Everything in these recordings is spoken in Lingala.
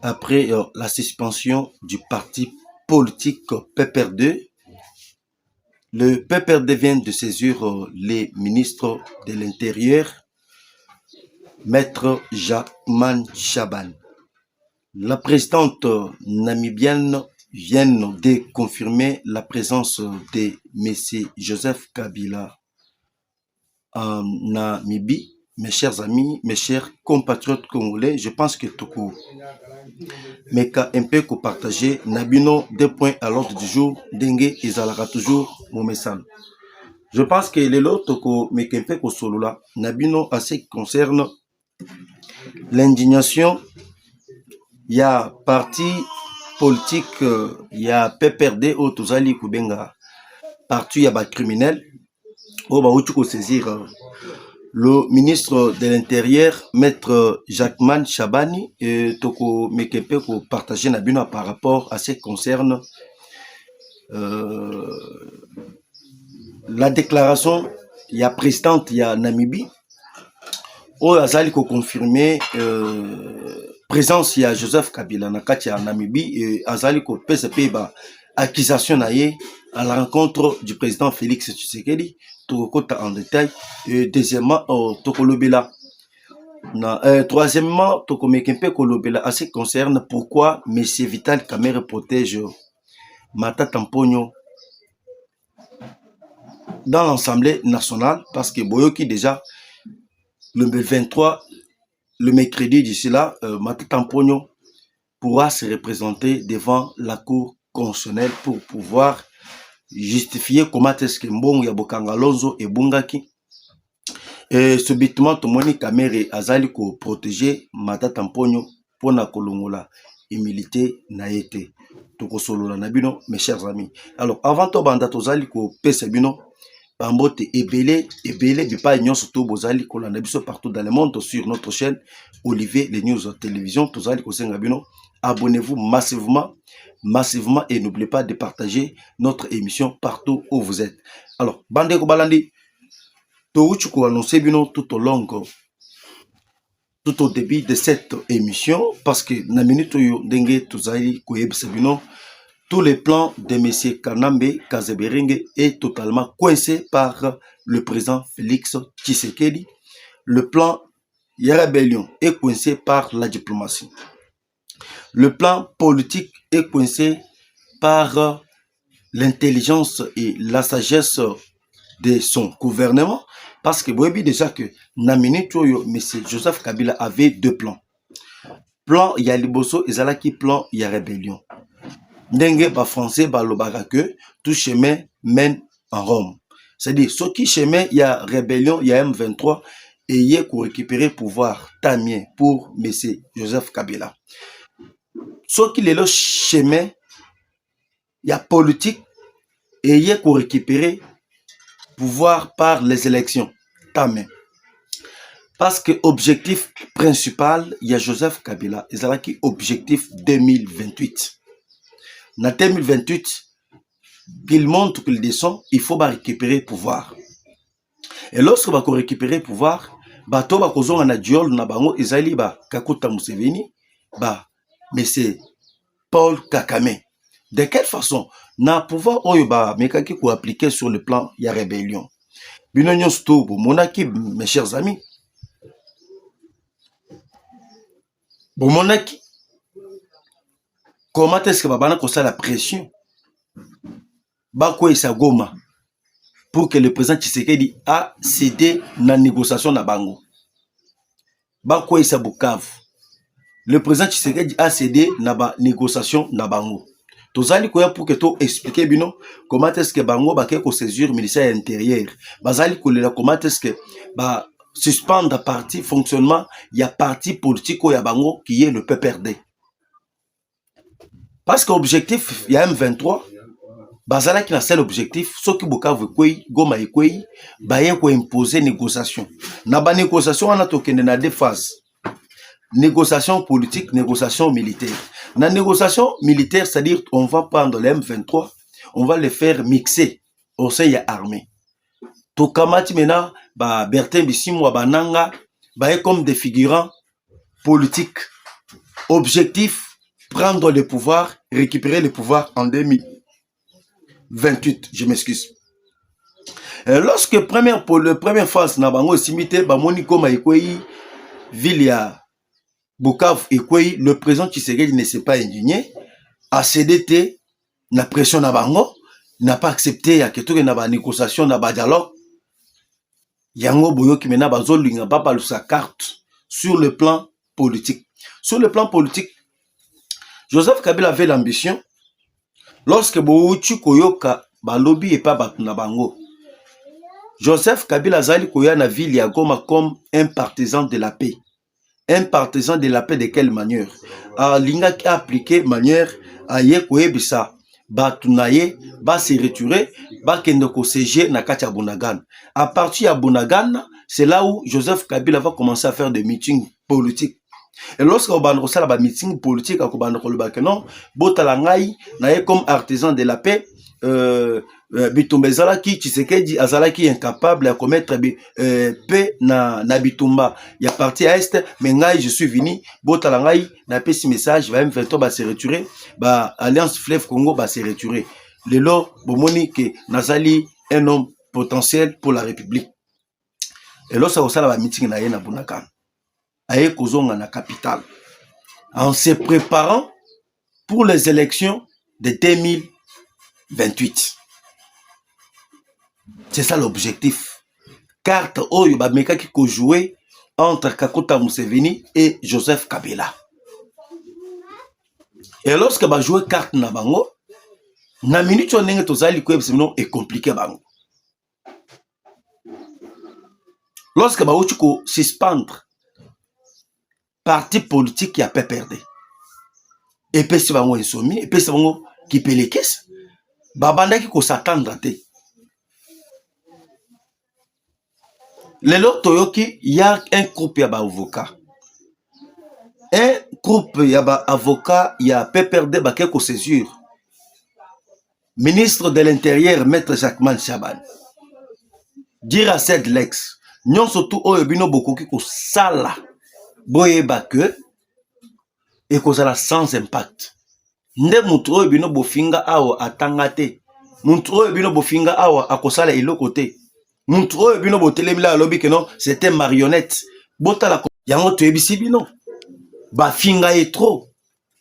après la suspension du parti politique PPRD. Le PPRD vient de saisir les ministres de l'Intérieur, Maître Jacquemain Chaban. La présidente namibienne vient de confirmer la présence de M. Joseph Kabila en Namibie. Mes chers amis, mes chers compatriotes congolais, je pense que Toko Meka un peu partager Nabino deux points à l'ordre du jour, Dengue et Zalara toujours mon message. Je pense que les lots Toko Meka un peu solo là, Nabino à ce qui concerne l'indignation, il y a parti politique, il y a PPRD au Tozali Kubenga, parti il y a criminel, au Baoutuko saisir le ministre de l'Intérieur, Maître Jacquemain Chabani, et Toko Mekepe ko partager Nabino par rapport à ce qui concerne la déclaration, il y a présidente, il y a Namibie, où Azali ko confirmé présence il y a Joseph Kabila nakati ya Namibie et Azali ko PCP ba accusation naie à la rencontre du président Félix Tshisekedi. Tokota en détail. Deuxièmement, Tokolobela. Troisièmement, Tokomekempe Kolobela. À ce qui concerne pourquoi M. Vital Kamerhe protège Mata Tampogno dans l'Assemblée nationale, parce que Boyoki déjà, le 23, le mercredi d'ici là, Mata Tampogno pourra se représenter devant la Cour constitutionnelle pour pouvoir justifier comment est-ce que Mbongo ya Bokanga Lonzo et Bungaki et subitement Tomoni Kamerhe azali ko protéger Mata Tampogno pour na kolongola humilité na été toko solola na bino mes chers amis. Alors avant to banda tozali ko pesa bino bambote ebele bipa nyonso to bozali ko landa biso partout dans le monde sur notre chaîne Olivier les News Télévision. Tozali ko senga bino, abonnez-vous massivement et n'oubliez pas de partager notre émission partout où vous êtes. Alors, Bande Kobalandi, Touchouko annoncé bino tout au long, tout au début de cette émission, parce que na minute yo dengue tozali koyebisa bino, tous les plans de M. Kanambe Kazeberingue est totalement coincé par le président Félix Tshisekedi. Le plan Yara Rébellion est coincé par la diplomatie. Le plan politique est coincé par l'intelligence et la sagesse de son gouvernement, parce que vous voyez déjà que Namini Toyo, M. Joseph Kabila avait deux plans. Plan Yaliboso et Zalaki, plan Yara Rébellion. Dengue par français, par le que tout chemin mène en Rome. C'est-à-dire, ce qui chemin, il y a rébellion, il y a M23, et il y a pour récupérer pouvoir, tamien pour M. Joseph Kabila. Ce qui est le chemin, il y a politique, et il y a pour récupérer pouvoir par les élections, tamien. Parce que objectif principal, il y a Joseph Kabila, et ça qui objectif 2028. En 2028, qu'il monte, qu'il descend, il faut récupérer pouvoir. Et lorsque va récupérer pouvoir, bato ba kozonga na diol na bango ezali ba Kakuta Museveni, ba monsieur Paul Kagame. De quelle façon na pouvoir oyo ba mekaki ko appliquer sur le plan ya rébellion. Binonyo sto monaki mes chers amis. Bon monaki. Comment est-ce que babana ko la pression? Bako esa Goma pour que le président Tshisekedi a cédé la négociation na bango. Bako esa Bukavu. Le président Tshisekedi a cédé na négociation na bango. Tozali koya pour que to expliquer bino comment est-ce que bango ba ke ko saisir ministère intérieur. Bazali ko lela comment est-ce que ba suspendre parti fonctionnement il y a parti politique ya bango qui est le PPRD. Parce que objectif il y a M23 bazala qui n'a seul objectif ce qui Bukavu kwei Goma ekwei ba ye ko imposer négociation. Na ba négociation on a tokende na deux phases. Négociation politique, négociation militaire. La négociation militaire, c'est-à-dire on va prendre les M23, on va les faire mixer au sein de l'armée. Tokamati maintenant, Bertin Bisimwa Bananga, comme des figurants politiques. Objectif, prendre le pouvoir, récupérer le pouvoir en 2028, je m'excuse. Lorsque première phase na bango simité bamoni koma ekwei ville ya Bukavu ekwei, le président Tshisekedi ne s'est pas indigné, a cédé na pression na bango, n'a pas accepté ya ketoke na ba négociation na ba dialogue. Yango boyoki mena bazolinga ba balusa carte sur le plan politique. Sur le plan politique, Joseph Kabila avait l'ambition, lorsque boyuchi koyoka balobi et pas batuna bango, Joseph Kabila zali koya na ville ya Goma comme un partisan de la paix. Un partisan de la paix de quelle manière? Linga qui a appliqué manière à yekoyebisa batunaye ba se retirer ba kende ko siéger na kati ya Bunagana. À partir de Bunagana, c'est là où Joseph Kabila va commencer à faire des meetings politiques. Et lorsque on va faire des meetings politiques, on va dire non, botalangai naye comme artisan de la paix. Bitumba ezalaki Tshisekedi azalaki incapable à commettre paix na Bitumba ya parti à est, mais ngai je suis venu botala ngai na pesi message va M23 ba se retirer, ba Alliance Fleuve Congo ba se retirer. Lelo bomoni que nazali un homme potentiel pour la République. Et lorsque on sala ba meeting na ye na Bunagana aye kozonga na capitale en se préparant pour les élections de 2028. C'est ça l'objectif. Carte oyo ba meka ki ko jouer entre Kakuta Museveni et Joseph Kabila. Et lorsque ba jouer carte na bango, na minute on ndenge tozali ko ebisino est compliqué bango. Lorsque ba uchi ko suspendre parti politique qui a pas perdu. Et puis si bango insomnie, et puis si bango qui pelekes, ba bandaki ko s'attendre te. Lelo toyoki, il y a un groupe ya ba avocat. Un groupe ya ba avocat ya PPRD ba keko saisir. Ministre de l'Intérieur, Maître Jacquemin Chaban. Dire à cette lex, nyon surtout oyo bino bokoki ko sala boyeba que et kozala sans impact. Nde mutu oyo bino bofinga awa atanga te. Mutu oyo bino bofinga awa akosala eloko te. Mutu oyo bino botelemi la alobi que non, c'était marionnette. Botala yango toyebisi bino. Ba finga est trop.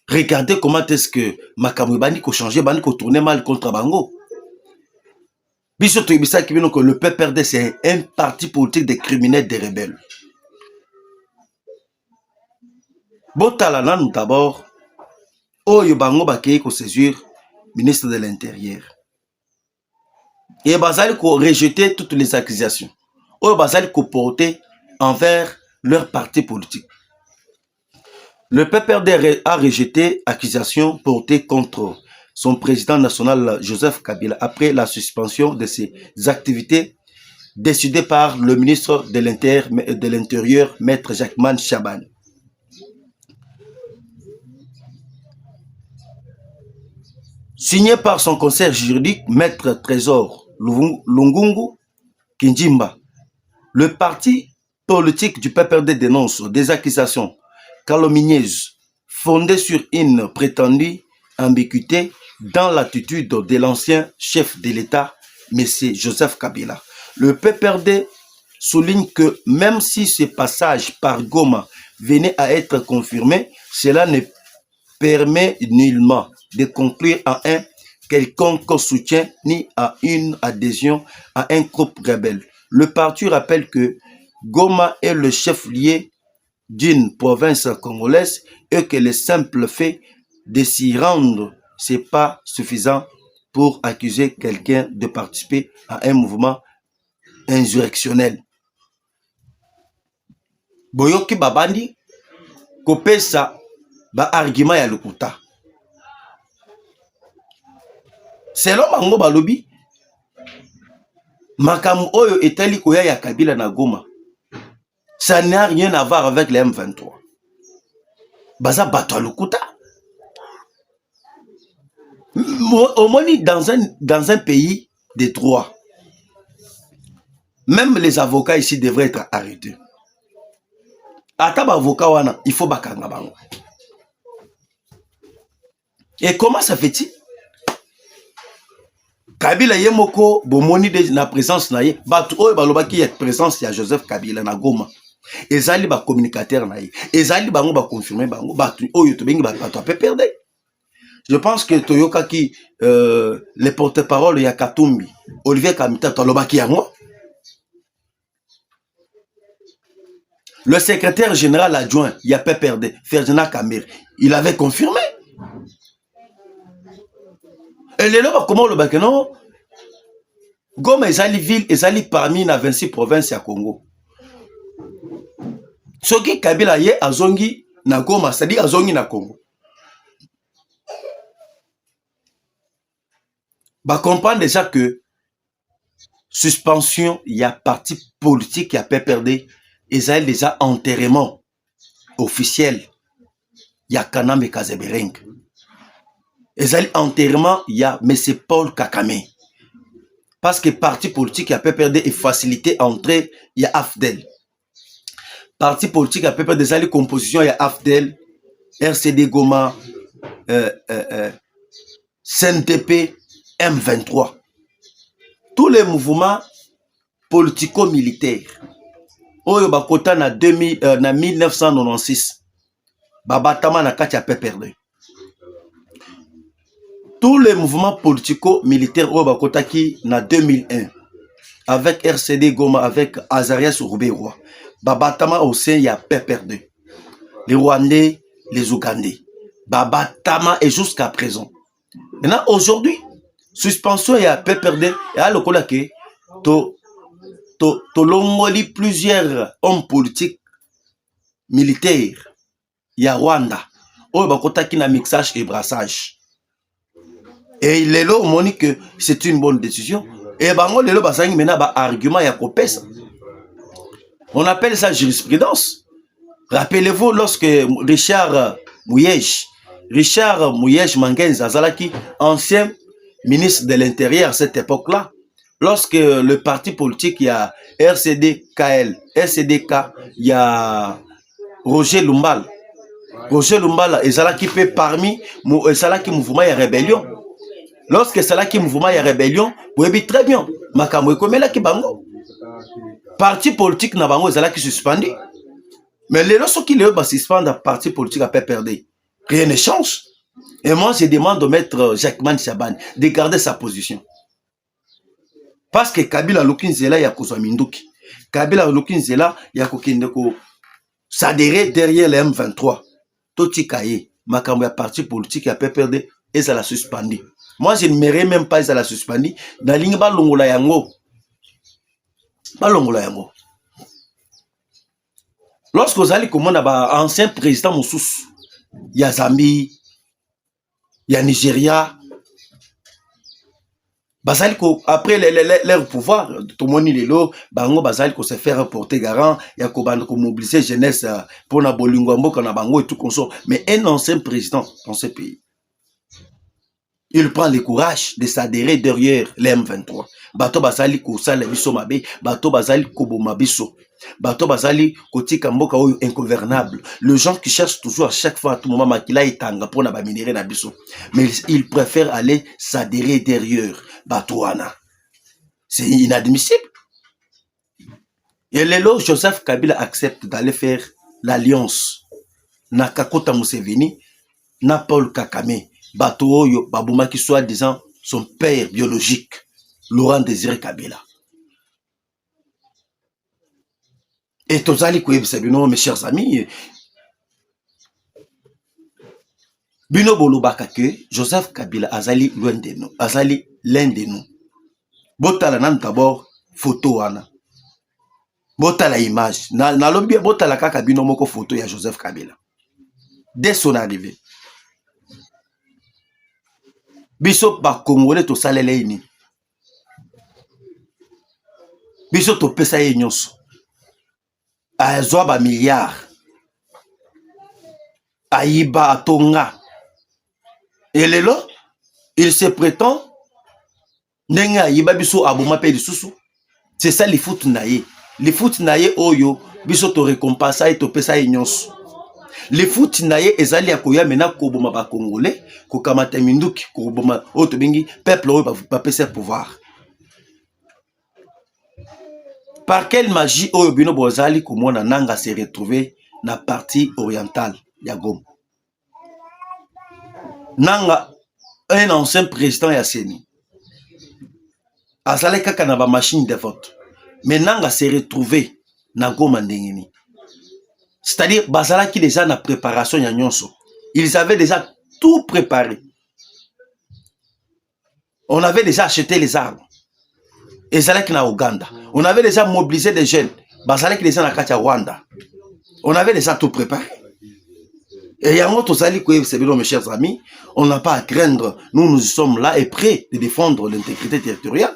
Regardez comment est-ce que makambo bandi ko changer, bandi ko tourner mal contre bango. Biso toyebisa ki bino que le PPRD c'est un parti politique des criminels, des rebelles. Botala nan d'abord oyo bango bakei ko saisir ministre de l'Intérieur. Et bazali ko rejeter toutes les accusations. Oyo bazali ko porter envers leur parti politique. Le PPRD a rejeté accusations portées contre son président national Joseph Kabila après la suspension de ses activités décidées par le ministre de l'Intérieur, Maître Jacquemin Chaban. Signé par son conseil juridique, Maître Trésor Lungungu Kinjimba, le parti politique du PPRD dénonce des accusations calomnieuses fondées sur une prétendue ambiguïté dans l'attitude de l'ancien chef de l'État, M. Joseph Kabila. Le PPRD souligne que même si ce passage par Goma venait à être confirmé, cela ne permet nullement de conclure à un quelconque soutien ni à une adhésion à un groupe rebelle. Le parti rappelle que Goma est le chef-lieu d'une province congolaise et que le simple fait de s'y rendre, c'est pas suffisant pour accuser quelqu'un de participer à un mouvement insurrectionnel. Boyoki babandi kopesa ba argument ya lokuta. Selon bango balobi, makamu oyo etali koya ya Kabila na Goma, ça n'a rien à voir avec les M23. Baza bato lokuta. Au moins dans un pays de droit, même les avocats ici devraient être arrêtés. Ata ba avocat wana, il faut bakanga bango. Et comment ça fait-il? Kabila yemoko bomoni de na présence na ye batu oyo balobaki ya présence ya Joseph Kabila na Goma ezali ba communicateur na ye ezali bango ba confirmer bango batu oyo to bengi batu pe perdre. Je pense que Toyoka qui le porte-parole ya Katumbi Olivier Kamita tolobaki yango. Le secrétaire général adjoint ya PPRD Ferdinand Kamir il avait confirmé. Et les lois, comment le bakeno Goma ezali ville, ezali parmi na 26 provinces ya Congo. Soki Kabila ye azongi na Goma, c'est-à-dire azongi na Congo. Bah comprendre déjà que suspension, il y a parti politique, il y a PPRD, ezali déjà enterrement officiel. Il y a Kanam et Kazebereng. Ezali enterrement, il y a M. Paul Kakame. Parce que parti politique a PPRD est facilité entrée, il y a AFDEL. Parti politique a PPRD des composition, il y a AFDEL, RCD Goma, CNTP, M23. Tous les mouvements politico-militaires. Oyo bakota na 1996. Babatama na kati a PPRD. Tous les mouvements politico-militaires au Bakotaki na 2001 avec RCD Goma, avec Azarias Rouberois, Babatama au sein il y a PPRD. Les Rwandais, les Ougandais. Babatama est jusqu'à présent. Maintenant, aujourd'hui, suspension il y a PPRD et à l'okolake, to longoli plusieurs hommes politiques militaires. Il y a Rwanda. Au Bakotaki na mixage et brassage. Et les lots m'ont dit que c'est une bonne décision. Et bango les lots basang mena ba argument ya kopesa. On appelle ça jurisprudence. Rappelez-vous lorsque Richard Mouyej Mangenza Zalaki, ancien ministre de l'Intérieur à cette époque-là, lorsque le parti politique il y a RCDK, il y a Roger Lumbala et Zalaki fait parmi Zalaki mouvement et rébellion. Lorsque Salaki mouvement et rébellion, vous voyez très bien. Makamwe komela ki bango. Parti politique na bango Zalaki suspendu. Mais les lorsqu'ils qui le suspendre parti politique à PPRD, rien ne change. Et moi je demande de mettre Jacquemin Chaban de garder sa position. Parce que Kabila Lukinzela ya kozwa minduki. Kabila Lukinzela ya kokende ko s'adhérer derrière les M23. Toti kaye makamwe parti politique à PPRD et ça la suspendu. Moi, je ne m'irais même pas à la suspendre. Dans l'ingé balongola yango. Balongola yango. Lorsque vous allez comme on a ancien président Moussous, il y a Zambie, il y a Nigeria. Basali ko après leur pouvoir, tout le monde est là. Bango basali ko se faire porter garant. Il y a ko mobiliser jeunesse pour na bolingo mboka na bango et tout comme ça. Mais un ancien président dans ce pays. Il prend le courage de s'adhérer derrière les M23. Bato bazali ko sala biso mabe, bato bazali ko boma biso. Bato bazali kotika mboka oyo ingouvernable. Les gens qui cherchent toujours à chaque fois à tout moment makila itanga pour na ba minerai na biso. Mais ils préfèrent aller s'adhérer derrière bato wana. C'est inadmissible. Et lelo Joseph Kabila accepte d'aller faire l'alliance na Kakota Museveni na Paul Kakame. Bato oyo babuma qui soit disant son père biologique Laurent Désiré Kabila. Et tozali koyebisa bino mes chers amis bino bolobaka que Joseph Kabila azali loin de nous, azali l'un de nous. Botala nan d'abord photo wana. Botala image na lobi botala kaka bino moko photo ya Joseph Kabila. Dès son arrivée. Biso ba Congolais to salele ini. Biso to pesa ye nyonso. Azwa ba milliards. Aïba atonga. Et lelo, il se prétend nenga aïba biso aboma pe lisusu. C'est ça les foot naye. Les foot naye oyo biso to récompense et to pesa ye nyonso. Le foot naye ezali ya koya mena koboma ba congolais ko kamata minduki ko boma auto bengi peuple oyo ba pesa pouvoir. Par quelle magie oyo bino bozali komona nanga se retrouver na partie orientale ya Goma. Nanga un ancien président ya Seni azali kaka na ba machine de vote. Mais nanga se retrouver na Goma ndengeni. C'est-à-dire, Bazala qui déjà na préparation ya nyonso. Ils avaient déjà tout préparé. On avait déjà acheté les armes. Ezala qui na Ouganda. On avait déjà mobilisé des jeunes. Bazala qui déjà na Katia Rwanda. On avait déjà tout préparé. Et yango tozali ko c'est bien mes chers amis, on n'a pas à craindre. Nous sommes là et prêts de défendre l'intégrité territoriale.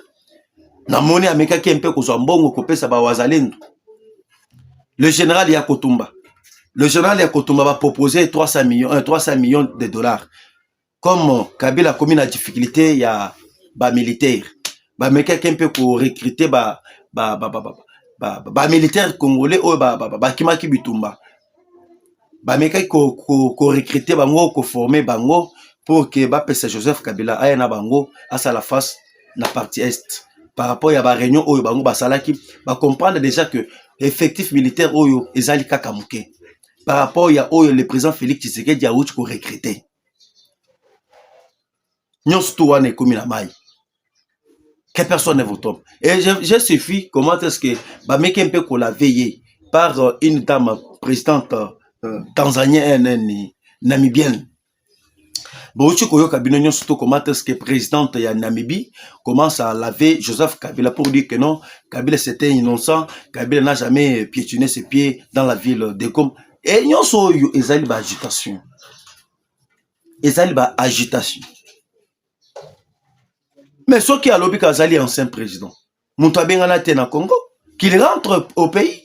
Na moni ameka ki un peu ko mbongo ko pesa ba wazalendo. Le général Yakotumba. Le général Yakotumba va proposer 300 millions de dollars. Comme Kabila a commis la difficulté, il y a des militaires. Bah, mais quelqu'un peut recruter militaires congolais ou Kimaki Bitumba. Bah, mais quelqu'un recruter bango, ko former bango pour que Joseph Kabila aille na bango à la face na partie est. Par rapport à la réunion où bango basalaki, va comprendre déjà que l'effectif militaire oyo ezali kaka muke. Par rapport à le président Félix Tshisekedi a ouch ko recruter. Nyon stoua ne komi na mai. Que personne ne vous tombe. Et je suffit comment est-ce que ba meke un peu qu'on l'a veillé par une dame présidente tanzanienne namibienne. Bouchi koyo kabino nyon surtout comment est-ce que présidente ya Namibie commence à laver Joseph Kabila pour dire que non, Kabila c'était innocent, Kabila n'a jamais piétiné ses pieds dans la ville de Goma. Et nyon so yo ezali ba agitation. Ezali ba agitation. Mais ceux qui a lobby Kazali ancien président, Moutabenga na Congo, qu'il rentre au pays.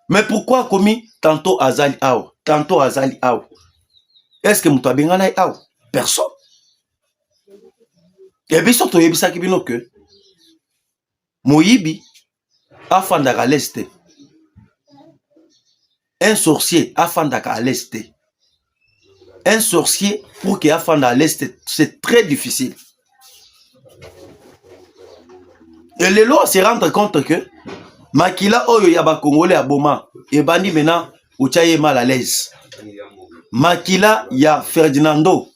Mais pourquoi commis tantôt Azali Ao, tantôt Azali Ao? Est-ce que Moutabenga na Ao? Personne. Et bien surtout yebisa kibino que Moyibi afandaka à l'est. Un sorcier afandaka à l'est. Un sorcier pour qu'il afanda à l'est, c'est très difficile. Et les lois se rendent compte que Makila Oyo Yaba Congolais à Boma et Bandi maintenant Uchaye mal à l'aise. Makila ya Fernando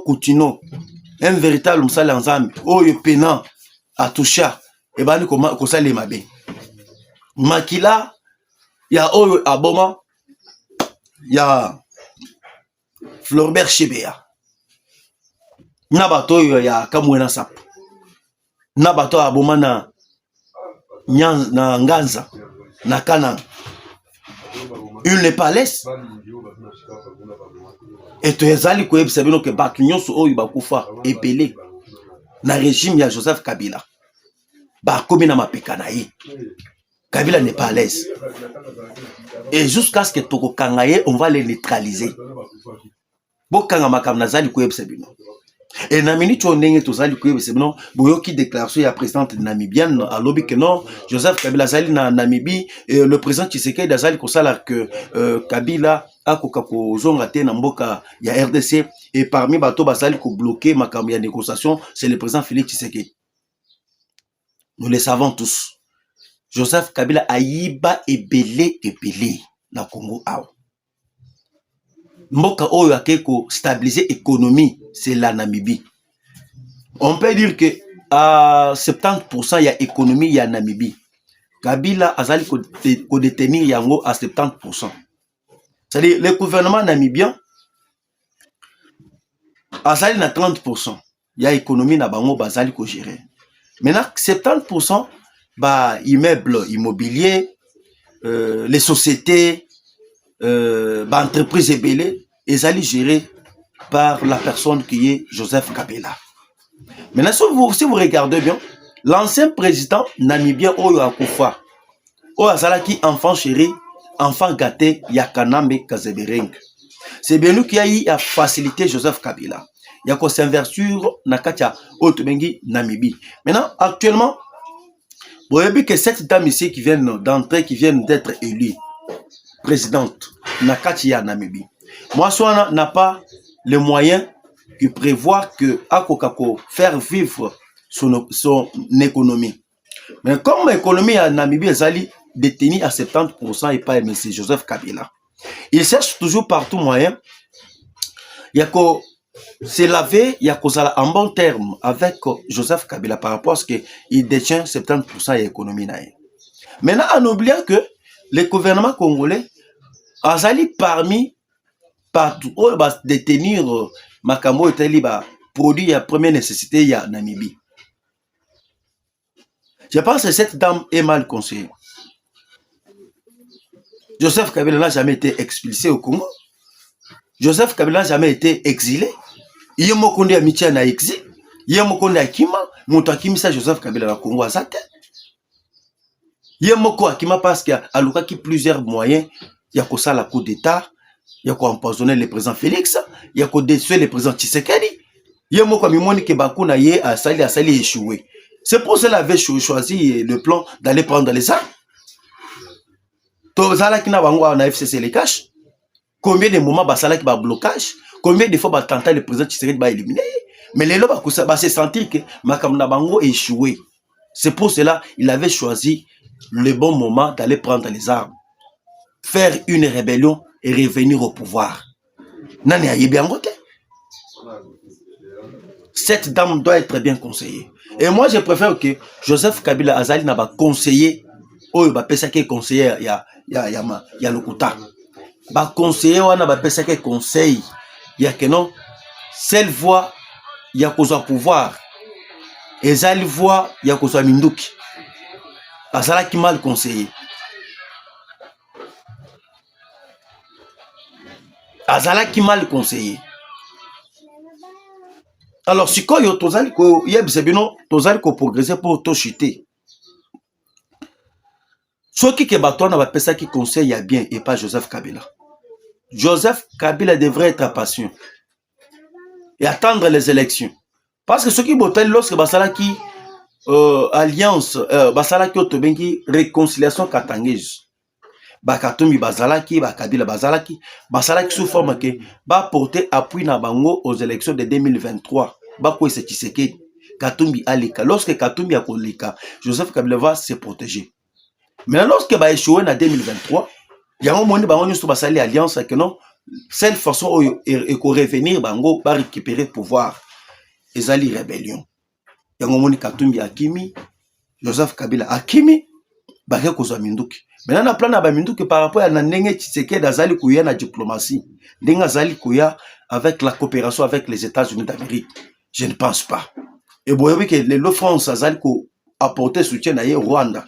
Coutinho, un véritable Moussala Nzambi, Oyo Pena à Toucha et Bandi Kosale Mabe. Makila ya Oyo à Boma ya Floribert Chebea. Nabato ya Kamwena Sap. Nabato aboma na Nganza na Kanang. Il n'est pas laisse. Et tu es allé quoi sabino que Bakignon so oyo bakufa epelé na régime ya Joseph Kabila. Ba komi na mapeka na ye. Kabila n'est pas à l'aise. Et jusqu'à ce que Toko Kangaye, on va les neutraliser. Bokanga makam nazali quoi sabino. Et na minute on est tous allés que c'est non boyoki déclaration ya présidente namibienne à lobby que non Joseph Kabila zali na Namibie et le président Tshisekedi azali ko sala que Kabila akoka ko zonga te na mboka ya RDC et parmi bato basali ko bloquer makambo ya négociation c'est le président Félix Tshisekedi. Nous le savons tous. Joseph Kabila ayiba ebele na Congo awa. Mboka oyo akeko stabiliser l'économie, c'est la Namibie. On peut dire que à 70% il y a économie, il y a Namibie. Kabila azali ko détenir yango à 70%. C'est-à-dire le gouvernement namibien azali na 30%. Il y a économie na bango bazali ko gérer. Maintenant 70% ba immeubles immobiliers, les sociétés entreprise ebele ezali géré par la personne qui est Joseph Kabila. Maintenant, si vous regardez bien, l'ancien président namibien Oyo Akufa, Oyo Azalaki enfant chéri, enfant gâté, Yakanambe Kazebereng. C'est bien lui qui a eu à faciliter Joseph Kabila. Il y a quoi s'inverture Nakatia Otobengi Namibie. Maintenant, actuellement, vous voyez que cette dame ici qui vient d'entrer, qui vient d'être élue présidente Nakati ya Namibie. Moi, Swana n'a pas les moyens qui prévoient que Akokako faire vivre son économie. Mais comme l'économie à Namibie est détenue à 70% et pas M. Joseph Kabila, il cherche toujours partout moyen. Il y a que se laver, il y a que ça en bon terme avec Joseph Kabila par rapport à ce qu'il détient 70% de l'économie. Maintenant, en oubliant que le gouvernement congolais azali parmi partout où il va détenir Makambo et produit à première nécessité il y a Namibie. Je pense que cette dame est mal conseillée. Joseph Kabila n'a jamais été expulsé au Congo. Joseph Kabila n'a jamais été exilé. Il y a un conde amitié na exil. Il y a un conde akima. Monto akimisa Joseph Kabila na Congo à sa tête. Il y a un conde akima parce qu'il y a plusieurs moyens. Il y a que ça la coup d'État. Il y a qu'à empoisonner le président Félix. Il y a qu'à détruire le président Tshisekedi. Il y a un conde qui bakuna yé a sali échoué. C'est pour cela qu'il avait choisi le plan d'aller prendre les armes. Tozala qui n'a pas en FCC les cash. Combien de moments basala qui va blocage? Combien de fois va tenter le président Tshisekedi va éliminer? Mais les lois va se sentir que Makamna Bango échoué. C'est pour cela qu'il avait choisi le bon moment d'aller prendre les armes, faire une rébellion et revenir au pouvoir. Nani ayebi angote. Cette dame doit être bien conseillée. Et moi, je préfère que Joseph Kabila Azali n'a pas conseillé. Oh, bah, pesa qui conseiller, il y a le Kouta. Bah, conseiller, on a pas pesa qui conseil. Il y a que non. Celle voix, il y a cause pouvoir. Et Zali voix, il y a cause Minduki. Azala qui mal conseillé. Azala qui mal conseillé. Alors, si quoi yo tozali ko yebisebino tozali ko progresser pour to chuter. Ce qui est bateau n'a pas qui conseille à bien et pas Joseph Kabila. Joseph Kabila devrait être patient et attendre les élections. Parce que ce qui est lorsque basala qui alliance basala qui otobengi réconciliation katangese. Bakatumbi bazalaki, bakabila bazalaki, basalaki sous forme que ba porter appui na bango aux élections de 2023. Bako se Tshisekedi. Katumbi alika. Lorsque Katumbi a kolika, Joseph Kabila va se protéger. Mais lorsque ba échoué en 2023, il y a un moment où on a basali alliance que non, cette façon et qu'on revenir bango ba récupérer pouvoir. Ezali rébellion. Il y a un moment où Katumbi akimi, Joseph Kabila akimi, bake kozwa minduki. Maintenant, on a plan que par rapport à Nenge Tshisekedi d'Azali Kouya la diplomatie, Nenge Azali Kouya avec la coopération avec les États-Unis d'Amérique. Je ne pense pas. Et vous voyez que le France Azali apporté soutien à Rwanda.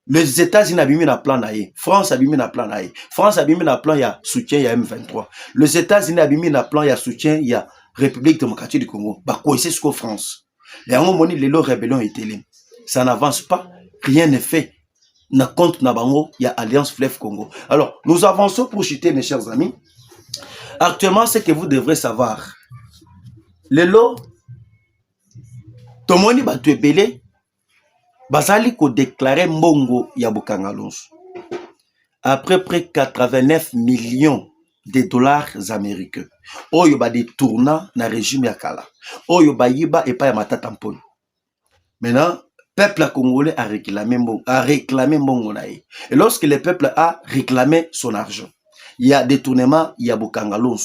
Les États-Unis ont mis un plan à France a mis un plan à France a mis un plan il soutien à M23. Les États-Unis ont mis un plan il soutien à République démocratique du Congo. Bah quoi c'est ce que France. Les Angomoni les rébellions étaient là. Ça n'avance pas, rien n'est fait. Na contre Nabango, il y a Alliance Fleuve Congo. Alors, nous avançons pour chuter, mes chers amis. Actuellement, ce que vous devrez savoir. Le lot, Tomoni Batuebele, Basali ko déclaré Mbongo Yabukangalons. Après près 89 millions de dollars américains. Oyo ba détourna na régime Yakala. Oyo ba yiba et pas ya matata mponi. Maintenant, le peuple congolais a réclamé Mbongo naï. Et lorsque le peuple a réclamé son argent, il y a détournement, il y a Bukangalons.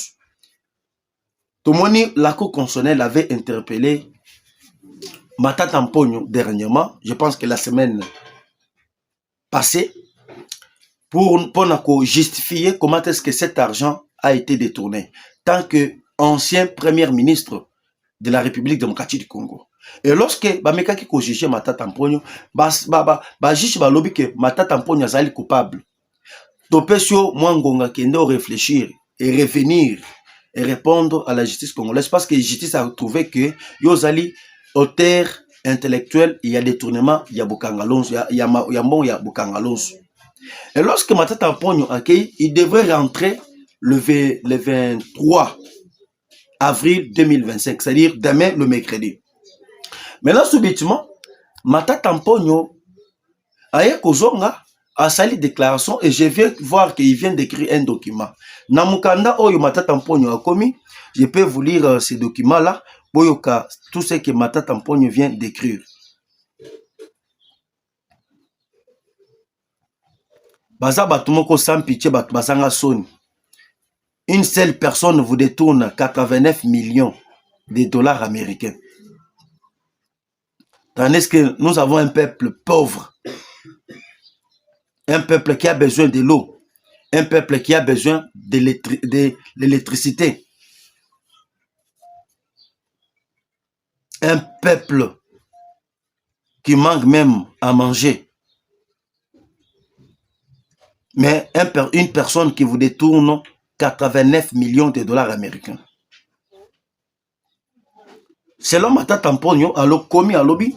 Tomoni, la Cour constitutionnelle avait interpellé Matata Mpogno dernièrement, je pense que la semaine passée, pour justifier comment est-ce que cet argent a été détourné, tant que ancien premier ministre de la République démocratique du Congo. Et lorsque Bameka qui ko juger Matata Mpogno, juge ba lobby que Matata Mpogno azali coupable. Topesio Mwangonga kendo réfléchir et revenir et répondre à la justice congolaise parce que la justice a trouvé que yozali auteur intellectuel, il y a détournement, il y a Bukangalons, il y a Bukangalons. Et lorsque Matata Mpogno accueille, il devrait rentrer le 23 avril 2025, c'est-à-dire demain le mercredi. Maintenant, subitement, Matata Mpogno aye kozonga a sali déclaration et je viens voir qu'il vient d'écrire un document. Namukanda Oyo Matata Mponyo a commis, je peux vous lire ces documents-là, Boyoka, tout ce que Matata Mponyo vient d'écrire. Baza Batumoko sans pitié, Basanga Soni. Une seule personne vous détourne 89 millions de dollars américains. Tandis que nous avons un peuple pauvre. Un peuple qui a besoin de l'eau. Un peuple qui a besoin de l'électricité. Un peuple qui manque même à manger. Mais une personne qui vous détourne 89 millions de dollars américains. Selon Matata Mponyo, alors commis à lobby,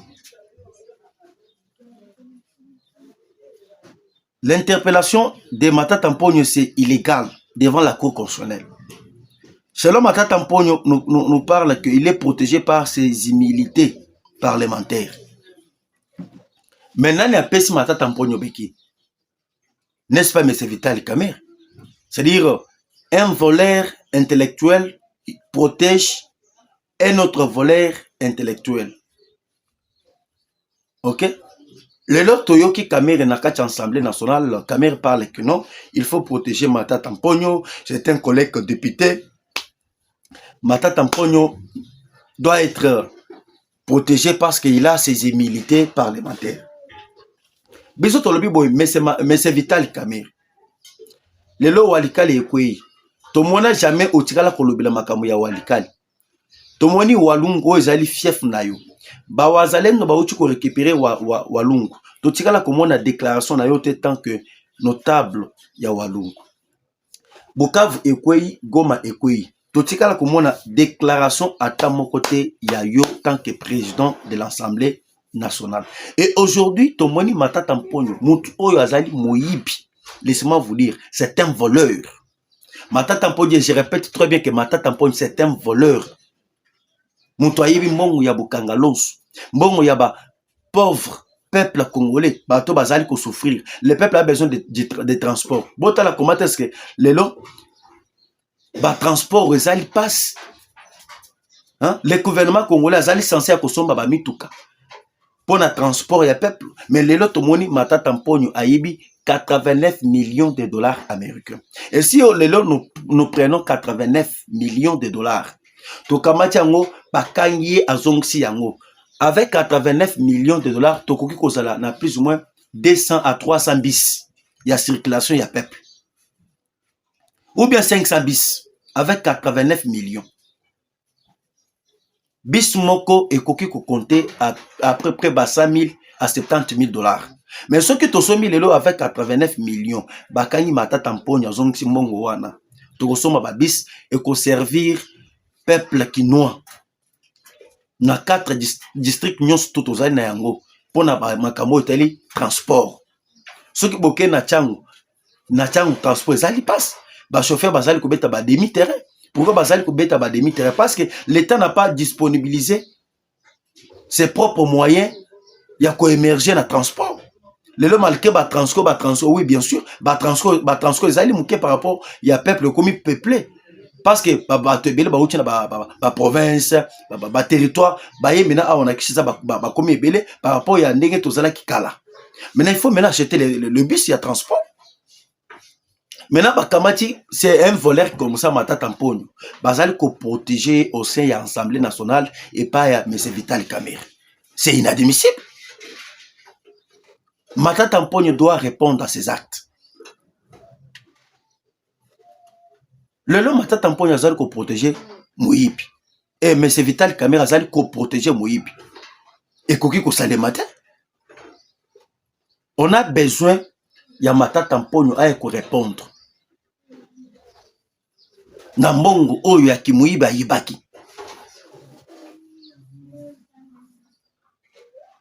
l'interpellation de Matata Mponyo, c'est illégal devant la Cour constitutionnelle. Selon Matata Mponyo, nous parle qu'il est protégé par ses immunités parlementaires. Maintenant, il y a pas si Matata Mponyo Beki. N'est-ce pas, M. Vital Kamer? C'est-à-dire, un voleur intellectuel protège un autre voleur intellectuel. Ok? Le lot Toyoki Kamer n'a qu'à l'Assemblée nationale, Kamer parle que non, il faut protéger Matata Mponyo, c'est un collègue député. Matata Mponyo doit être protégé parce qu'il a ses immunités parlementaires. Bisous Tolobi Boy, mais c'est Vital Kamer. Le lot Walikali Ekwe. Tomona jamais otikala kolobela makambo ya Walikali. Tomoni Walungu ezali fief na yo. Ba wazalendo ba uti ko récupérer Walungu. Totikala komona déclaration na yo te tant que notable ya Walungu. Bukavu Ekwe, Goma Ekwe. Totikala komona déclaration ata moko te ya yo tant que président de l'Assemblée nationale. Et aujourd'hui, Tomoni Matata Mponyo, mutu oyo azali moyibi. Laissez-moi vous dire, c'est un voleur. Matata Mponyo, je répète très bien que Matata Mponyo, c'est un voleur. Moutoyebi mbongo ya bukangalos, mbongo ya ba pauvre peuple congolais, bato bazali ko souffrir. Le peuple a besoin de transport. Botala comment est-ce que les longs ba transport ezali passe. Hein? Le gouvernement congolais azali censé akosomba ba mituka. Pour le transport ya peuple, mais les lots moni Matata Mponyo ayebi 89 millions de dollars américains. Et si nous prenons 89 millions de dollars, tokamati yango bakangi azongsi yango avec 89 millions de dollars tokoki kozala na plus ou moins 200 à 300 bis ya circulation ya peuple ou bien 500 bis avec 89 millions bis moko ekoki ko compter à peu près 100 000 à 70 000 dollars. Mais ce qui tosomi lelo avec 89 millions bakangi Matata Mponyo azongsi mbongo wana tokosoma ba bis et ko servir peuple kinois na 4 districts nyonso tout ozali na yango pona ba makambo etali transport soki boke na changu transport ezali passe ba chauffeur bazali kobeta ba demi terrain. Pourquoi bazali kobeta ba demi terrain? Parce que l'État n'a pas disponibilisé ses propres moyens ya ko émerger na transport. Le malke ba transport oui bien sûr ba transport ezali muke par rapport ya peuple komi peuplé. Parce que ba province, ba territoire, ba yemena a on a kishisa ba komi ebele par rapport ya ndenge tozala kikala. Maintenant il faut maintenant acheter le bus ya transport. Maintenant bakamati c'est un voleur comme ça Matata Mponyo. Bazali ko protéger au sein de l'Assemblée nationale et pas ya M. Vital Kamer. C'est inadmissible. Matata Mponyo doit répondre à ses actes. Le long Matata Mponyo azali ko protéger Moyibi. Et M. Vital Kamer azali ko protéger Moyibi. Et koki ko sale matin. On a besoin ya Matata Mponyo à ko répondre. Na mbongo oyo ya Moyibi ayibaki.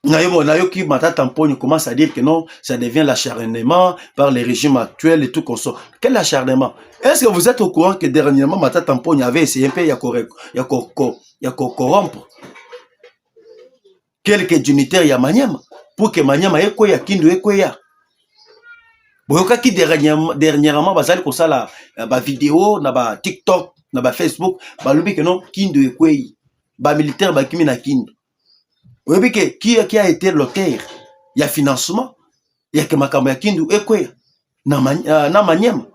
Nayoki Matata Mponyo commence à dire que non, ça devient l'acharnement par les régimes actuels et tout comme ça. Quel acharnement? Est-ce que vous êtes au courant que dernièrement Matata Mponyo avait essayé un peu de corrompre quelques dignitaires ya Manyama pour que Manyama ait quoi ya Kindu ait quoi ya. boyokaki dernièrement bazali kosala ba vidéo na ba TikTok na ba Facebook balobi que non Kindu ekwei ba militaire bakimi na Kindu. Oyebi que qui a été l'auteur ya financement ya ke makambo ya Kindu ekwei na Maniema.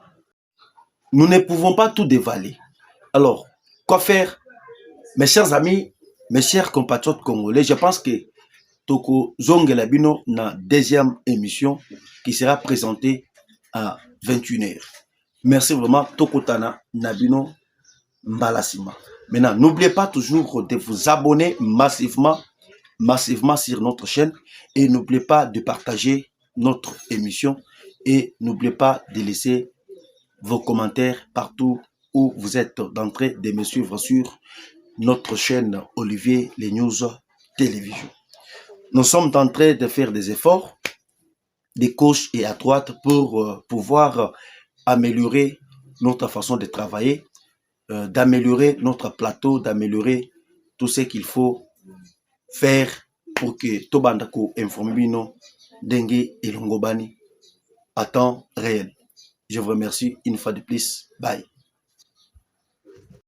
Nous ne pouvons pas tout dévaler. Alors, quoi faire? Mes chers amis, mes chers compatriotes congolais, je pense que Toko Zongela Bino na deuxième émission qui sera présentée à 21h. Merci vraiment Toko Tana Nabino Mbalasima. Maintenant, n'oubliez pas toujours de vous abonner massivement sur notre chaîne et n'oubliez pas de partager notre émission et n'oubliez pas de laisser vos commentaires partout où vous êtes en train de me suivre sur notre chaîne Olivier Les News Télévision. Nous sommes en train de faire des efforts de gauche et à droite pour pouvoir améliorer notre façon de travailler, d'améliorer notre plateau, d'améliorer tout ce qu'il faut faire pour que Tobandako Informino Dengue et Longobani à temps réel. Je vous remercie une fois de plus. Bye.